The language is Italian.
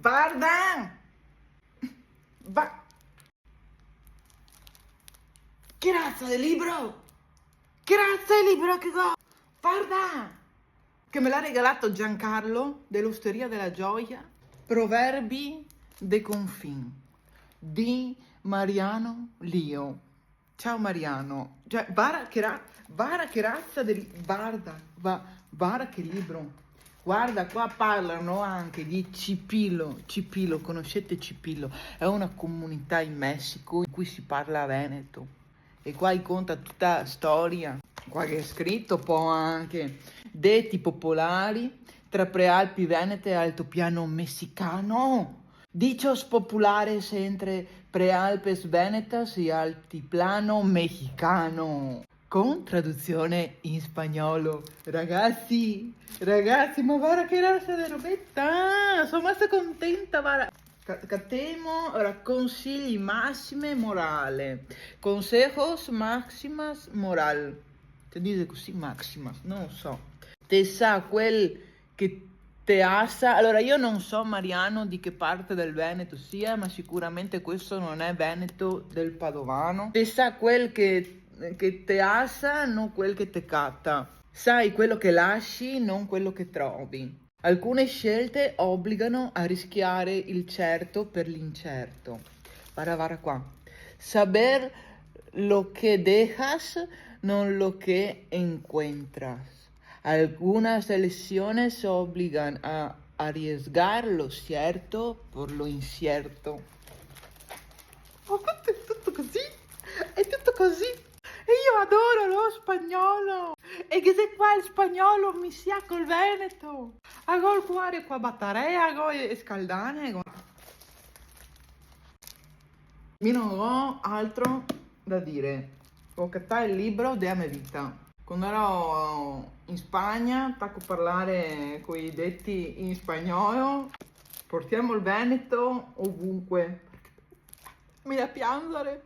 Guarda! Va... Che razza di libro? Che razza di libro che go... Guarda! Che me l'ha regalato Giancarlo dell'Osteria della Gioia. Proverbi de Confin di Mariano Lio. Ciao Mariano. Cioè, bara che razza di... Bara che libro. Guarda, qua parlano anche di Cipilo. Cipilo, conoscete Cipilo? È una comunità in Messico in cui si parla veneto. E qua conta tutta la storia. Qua che è scritto poi anche detti popolari tra prealpi venete e altopiano messicano. Dichos populares entre prealpes venetas y altiplano mexicano. Con traduzione in spagnolo. Ragazzi, ma guarda che razza di robetta! Sono rimasta contenta, guarda. Catemo, ora, consigli massime morale. Consejos maximas moral. Ti dice così maximas, non lo so. Te sa quel che te assa. Allora, io non so, Mariano, di che parte del Veneto sia, ma sicuramente questo non è Veneto del Padovano. Te sa quel che te assa, non quel che te catta. Sai quello che lasci, non quello che trovi. Alcune scelte obbligano a rischiare il certo per l'incerto. Vara qua. Saber lo que dejas, non lo que encuentras. Algunas elecciones obligan a arriesgar lo cierto por lo incierto. Oh, è tutto così? È tutto così? E io adoro lo spagnolo! E che se qua il spagnolo mi sia col Veneto! A gol cuore qua battarea, a gol e scaldane. Mi non ho altro da dire. Ho cattato il libro della mia vita. Quando ero in Spagna, tacco a parlare con i detti in spagnolo. Portiamo il Veneto ovunque. Mi da piangere.